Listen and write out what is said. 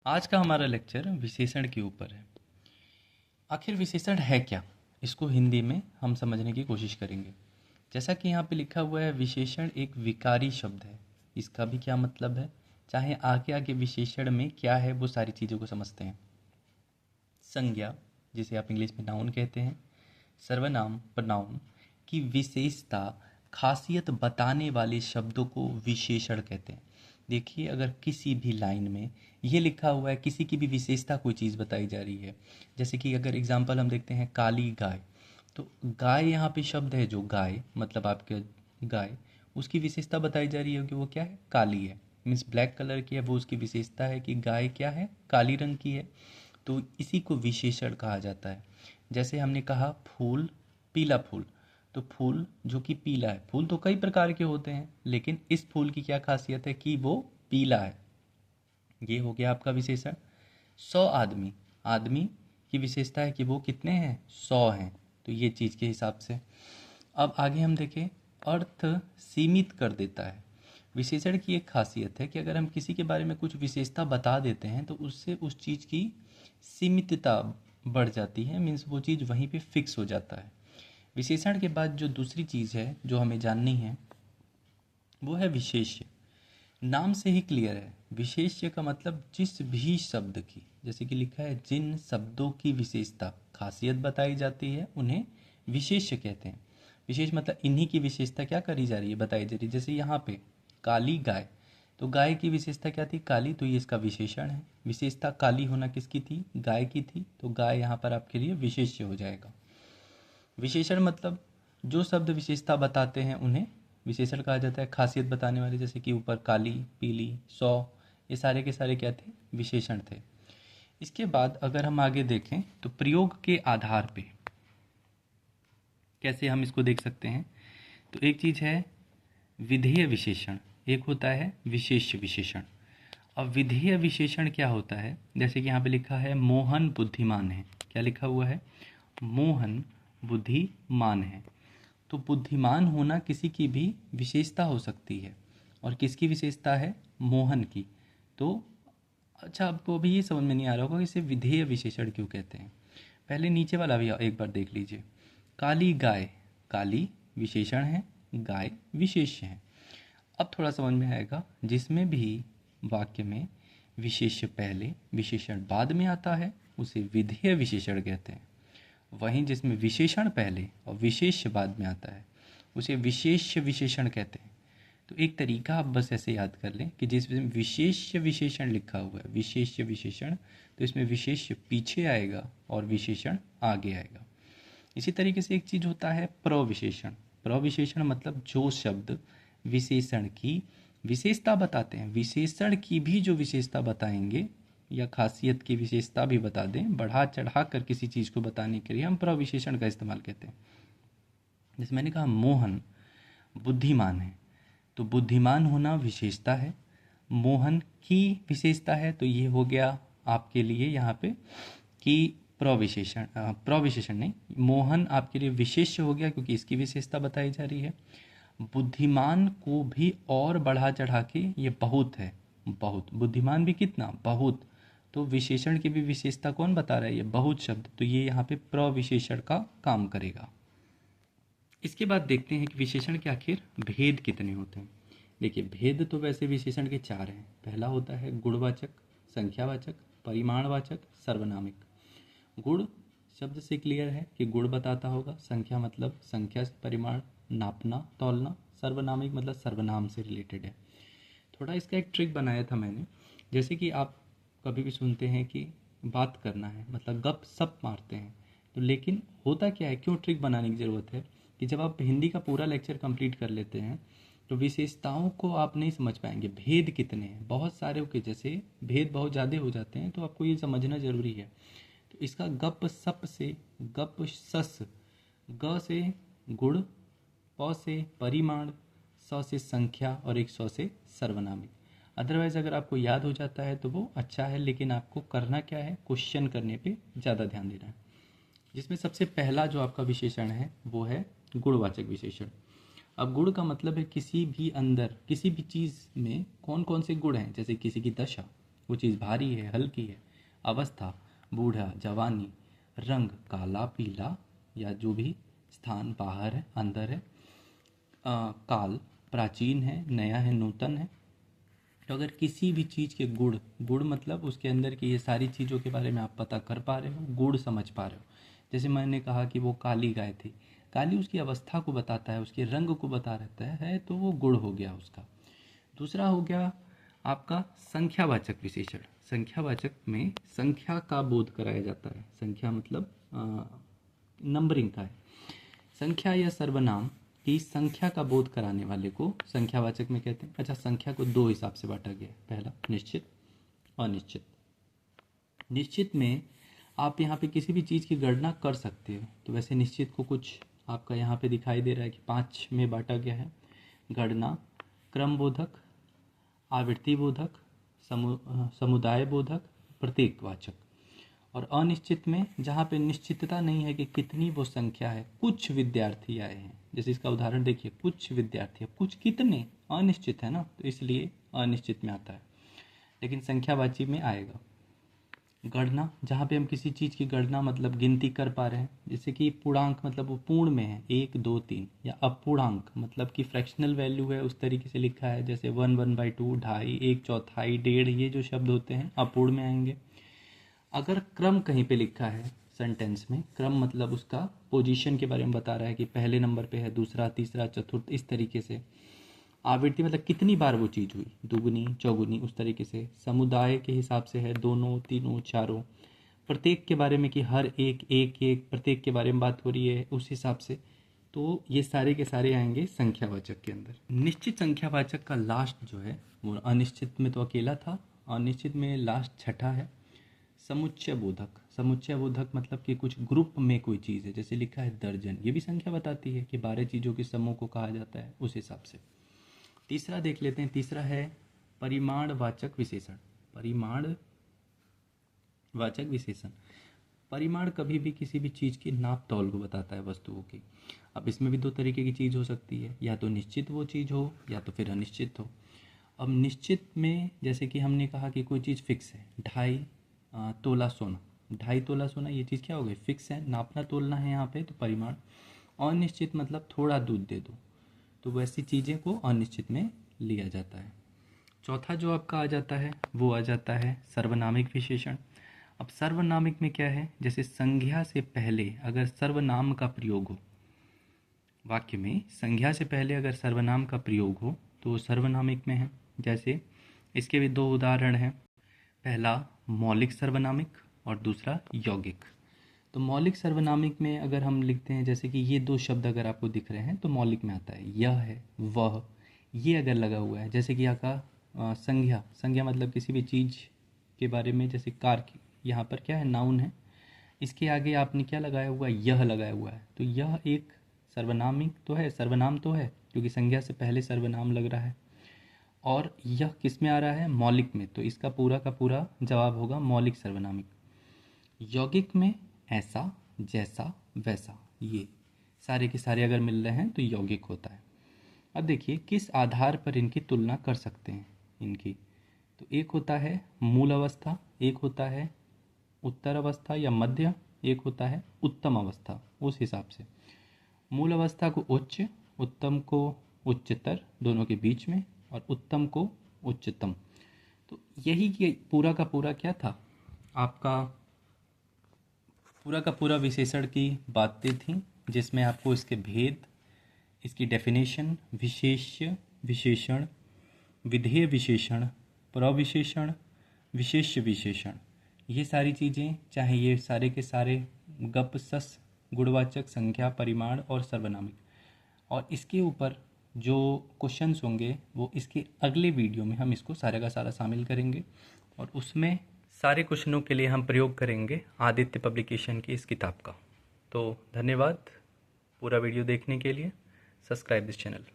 आज का हमारा लेक्चर विशेषण के ऊपर है। आखिर विशेषण है क्या, इसको हिंदी में हम समझने की कोशिश करेंगे। जैसा कि यहाँ पे लिखा हुआ है, विशेषण एक विकारी शब्द है। इसका भी क्या मतलब है, चाहे आगे आगे विशेषण में क्या है वो सारी चीज़ों को समझते हैं। संज्ञा, जिसे आप इंग्लिश में नाउन कहते हैं, सर्वनाम प्रोनाउन की विशेषता खासियत बताने वाले शब्दों को विशेषण कहते हैं। देखिए, अगर किसी भी लाइन में ये लिखा हुआ है, किसी की भी विशेषता कोई चीज़ बताई जा रही है, जैसे कि अगर एग्जांपल हम देखते हैं काली गाय, तो गाय यहाँ पे शब्द है, जो गाय मतलब आपके गाय, उसकी विशेषता बताई जा रही है कि वो क्या है, काली है। मीन्स ब्लैक कलर की है, वो उसकी विशेषता है कि गाय क्या है, काली रंग की है। तो इसी को विशेषण कहा जाता है। जैसे हमने कहा फूल, पीला फूल, तो फूल जो कि पीला है, फूल तो कई प्रकार के होते हैं, लेकिन इस फूल की क्या खासियत है कि वो पीला है। ये हो गया आपका विशेषण। 100 आदमी, आदमी की विशेषता है कि वो कितने हैं, 100 हैं। तो ये चीज़ के हिसाब से। अब आगे हम देखें, अर्थ सीमित कर देता है। विशेषण की एक खासियत है कि अगर हम किसी के बारे में कुछ विशेषता बता देते हैं तो उससे उस चीज़ की सीमितता बढ़ जाती है। मीन्स वो चीज़ वहीं पे फिक्स हो जाता है। विशेषण के बाद जो दूसरी चीज़ है जो हमें जाननी है, वो है विशेष्य। नाम से ही क्लियर है, विशेष्य का मतलब जिस भी शब्द की, जैसे कि लिखा है जिन शब्दों की विशेषता खासियत बताई जाती है उन्हें विशेष्य कहते हैं। विशेष मतलब इन्हीं की विशेषता क्या करी जा रही है, बताई जा रही है। जैसे यहाँ पे काली गाय, तो गाय की विशेषता क्या थी, काली, तो ये इसका विशेषण है। विशेषता काली होना किसकी थी, गाय की थी, तो गाय यहाँ पर आपके लिए विशेष्य हो जाएगा। विशेषण मतलब जो शब्द विशेषता बताते हैं उन्हें विशेषण कहा जाता है, खासियत बताने वाले। जैसे कि ऊपर काली, पीली, 100, ये सारे के सारे क्या थे, विशेषण थे। इसके बाद अगर हम आगे देखें तो प्रयोग के आधार पे कैसे हम इसको देख सकते हैं, तो एक चीज़ है विधेय विशेषण, एक होता है विशेष्य विशेषण। अब विधेय विशेषण क्या होता है, जैसे कि यहाँ पे लिखा है मोहन बुद्धिमान है। क्या लिखा हुआ है, मोहन बुद्धिमान है। तो बुद्धिमान होना किसी की भी विशेषता हो सकती है, और किसकी विशेषता है, मोहन की। तो अच्छा, आपको अभी ये समझ में नहीं आ रहा होगा कि इसे विधेय विशेषण क्यों कहते हैं। पहले नीचे वाला भी एक बार देख लीजिए। काली गाय, काली विशेषण है, गाय विशेष्य है। अब थोड़ा समझ में आएगा, जिसमें भी वाक्य में विशेष्य पहले विशेषण बाद में आता है उसे विधेय विशेषण कहते हैं। वहीं जिसमें विशेषण पहले और विशेष्य बाद में आता है उसे विशेष्य विशेषण कहते हैं। तो एक तरीका आप बस ऐसे याद कर लें कि जिसमें विशेष्य विशेषण लिखा हुआ है, विशेष्य विशेषण, तो इसमें विशेष्य पीछे आएगा और विशेषण आगे आएगा। इसी तरीके से एक चीज़ होता है प्रविशेषण। प्रविशेषण मतलब जो शब्द विशेषण की विशेषता बताते हैं, विशेषण की भी जो विशेषता बताएंगे या खासियत की विशेषता भी बता दें, बढ़ा चढ़ा कर किसी चीज़ को बताने के लिए हम प्रविशेषण का इस्तेमाल करते हैं। जैसे मैंने कहा मोहन बुद्धिमान है, तो बुद्धिमान होना विशेषता है, मोहन की विशेषता है, तो ये हो गया आपके लिए यहाँ पे कि प्रविशेषण, प्रविशेषण नहीं, मोहन आपके लिए विशेष्य हो गया क्योंकि इसकी विशेषता बताई जा रही है। बुद्धिमान को भी और बढ़ा चढ़ा के ये बहुत है, बहुत, बुद्धिमान भी कितना, बहुत, तो विशेषण की भी विशेषता कौन बता रहा है, ये बहुत शब्द, तो ये यहाँ पे प्रविशेषण का काम करेगा। इसके बाद देखते हैं कि विशेषण के आखिर भेद कितने होते हैं। देखिए, भेद तो वैसे विशेषण के 4 हैं। पहला होता है गुणवाचक, संख्यावाचक, परिमाणवाचक, सर्वनामिक। गुण शब्द से क्लियर है कि गुण बताता होगा, संख्या मतलब संख्या से परिमाण, नापना, तौलना, सर्वनामिक मतलब सर्वनाम से रिलेटेड है। थोड़ा इसका एक ट्रिक बनाया था मैंने। जैसे कि आप कभी भी सुनते हैं कि बात करना है, मतलब गप सप मारते हैं, तो लेकिन होता क्या है, क्यों ट्रिक बनाने की ज़रूरत है कि जब आप हिंदी का पूरा लेक्चर कंप्लीट कर लेते हैं तो विशेषताओं को आप नहीं समझ पाएंगे, भेद कितने हैं, बहुत सारे के जैसे भेद बहुत ज़्यादा हो जाते हैं, तो आपको ये समझना ज़रूरी है। तो इसका गप सप से गप सस, ग से गुण, प से परिमाण, 100 से संख्या और 100 से सर्वनामिक। अदरवाइज़ अगर आपको याद हो जाता है तो वो अच्छा है, लेकिन आपको करना क्या है, क्वेश्चन करने पे ज़्यादा ध्यान देना है। जिसमें सबसे पहला जो आपका विशेषण है वो है गुणवाचक विशेषण। अब गुण का मतलब है किसी भी अंदर, किसी भी चीज़ में कौन कौन से गुण हैं, जैसे किसी की दशा, वो चीज़ भारी है, हल्की है। अवस्था बूढ़ा, जवानी। रंग काला, पीला या जो भी स्थान बाहर है, अंदर है। काल प्राचीन है, नया है, नूतन है। तो अगर किसी भी चीज़ के गुण, गुण मतलब उसके अंदर की ये सारी चीज़ों के बारे में आप पता कर पा रहे हो, गुण समझ पा रहे हो। जैसे मैंने कहा कि वो काली गाय थी, काली उसकी अवस्था को बताता है, उसके रंग को बता रहता है तो वो गुण हो गया उसका। दूसरा हो गया आपका संख्यावाचक विशेषण। संख्यावाचक में संख्या का बोध कराया जाता है। संख्या मतलब नंबरिंग का है। संख्या या सर्वनाम की संख्या का बोध कराने वाले को संख्यावाचक में कहते हैं। अच्छा, संख्या को दो हिसाब से बांटा गया है। पहला निश्चित, अनिश्चित। निश्चित में आप यहाँ पे किसी भी चीज़ की गणना कर सकते हो। तो वैसे निश्चित को कुछ आपका यहाँ पे दिखाई दे रहा है कि 5 में बांटा गया है। गणना, क्रमबोधक, आवृत्ति बोधक, समुदाय बोधक, प्रतीकवाचक। और अनिश्चित में जहाँ पे निश्चितता नहीं है कि कितनी वो संख्या है, कुछ विद्यार्थी आए हैं, जैसे इसका उदाहरण देखिए, कुछ विद्यार्थी, कुछ कितने, अनिश्चित है ना, तो इसलिए अनिश्चित में आता है, लेकिन संख्यावाची में आएगा। गणना, जहाँ पे हम किसी चीज़ की गणना मतलब गिनती कर पा रहे हैं, जैसे कि पूर्णांक मतलब वो पूर्ण में है 1, 2, 3, या अपूर्णांक मतलब कि फ्रैक्शनल वैल्यू है, उस तरीके से लिखा है, जैसे 1, 1/2, ढाई, 1/4, 1.5, ये जो शब्द होते हैं अपूर्ण में आएंगे। अगर क्रम कहीं पे लिखा है सेंटेंस में, क्रम मतलब उसका पोजीशन के बारे में बता रहा है कि पहले नंबर पे है, दूसरा, तीसरा, चतुर्थ, इस तरीके से। आवृत्ति मतलब कितनी बार वो चीज़ हुई, दुगुनी, चौगुनी, उस तरीके से। समुदाय के हिसाब से है, दोनों, तीनों, चारों। प्रत्येक के बारे में कि हर एक, एक एक प्रत्येक के बारे में बात हो रही है, उस हिसाब से। तो ये सारे के सारे आएंगे संख्यावाचक के अंदर। निश्चित संख्यावाचक का लास्ट जो है वो अनिश्चित में तो अकेला था, अनिश्चित में लास्ट छठा है समुच्चय बोधक। समुच्चय बोधक मतलब कि कुछ ग्रुप में कोई चीज़ है, जैसे लिखा है दर्जन, ये भी संख्या बताती है कि 12 चीज़ों के समूह को कहा जाता है, उस हिसाब से। तीसरा देख लेते हैं। तीसरा है परिमाणवाचक विशेषण। परिमाणवाचक विशेषण, परिमाण कभी भी किसी भी चीज़ की नाप तौल को बताता है, वस्तुओं की। अब इसमें भी दो तरीके की चीज़ हो सकती है, या तो निश्चित वो चीज़ हो या तो फिर अनिश्चित हो। अब निश्चित में जैसे कि हमने कहा कि कोई चीज़ फिक्स है, 2.5 तोला सोना, 2.5 तोला सोना, ये चीज़ क्या हो गई, फिक्स है, नापना तोलना है यहाँ पे, तो परिमाण। अनिश्चित मतलब थोड़ा दूध दे दो, तो वैसी चीज़ें को अनिश्चित में लिया जाता है। चौथा जो आपका आ जाता है वो आ जाता है सर्वनामिक विशेषण। अब सर्वनामिक में क्या है, जैसे संज्ञा से पहले अगर सर्वनाम का प्रयोग हो, वाक्य में संज्ञा से पहले अगर सर्वनाम का प्रयोग हो तो वो सर्वनामिक में है। जैसे इसके भी दो उदाहरण हैं। पहला मौलिक सर्वनामिक और दूसरा यौगिक। तो मौलिक सर्वनामिक में अगर हम लिखते हैं, जैसे कि ये दो शब्द अगर आपको दिख रहे हैं तो मौलिक में आता है, यह है, वह, ये अगर लगा हुआ है, जैसे कि यहाँ का संज्ञा, संज्ञा मतलब किसी भी चीज़ के बारे में, जैसे कार की, यहाँ पर क्या है, नाउन है, इसके आगे आपने क्या लगाया हुआ है, यह लगाया हुआ है, तो यह एक सर्वनामिक तो है, सर्वनाम तो है, क्योंकि संज्ञा से पहले सर्वनाम लग रहा है। और यह किस में आ रहा है, मौलिक में, तो इसका पूरा का पूरा जवाब होगा मौलिक सर्वनामिक। यौगिक में ऐसा, जैसा, वैसा, ये सारे के सारे अगर मिल रहे हैं तो यौगिक होता है। अब देखिए किस आधार पर इनकी तुलना कर सकते हैं इनकी। तो एक होता है मूल अवस्था, एक होता है उत्तर अवस्था या मध्य, एक होता है उत्तम अवस्था, उस हिसाब से। मूल अवस्था को उच्च, उत्तम को उच्चतर, दोनों के बीच में, और उत्तम को उच्चतम। तो यही पूरा का पूरा क्या था, आपका पूरा का पूरा विशेषण की बातें थी, जिसमें आपको इसके भेद, इसकी डेफिनेशन, विशेष्य विशेषण, विधेय विशेषण, प्रविशेषण, विशेष्य विशेषण, ये सारी चीज़ें, चाहे ये सारे के सारे गप सस, गुणवाचक, संख्या, परिमाण और सर्वनामिक, और इसके ऊपर जो क्वेश्चंस होंगे वो इसके अगले वीडियो में हम इसको सारे का सारा शामिल करेंगे, और उसमें सारे क्वेश्चनों के लिए हम प्रयोग करेंगे आदित्य पब्लिकेशन की इस किताब का। तो धन्यवाद पूरा वीडियो देखने के लिए। Subscribe this channel.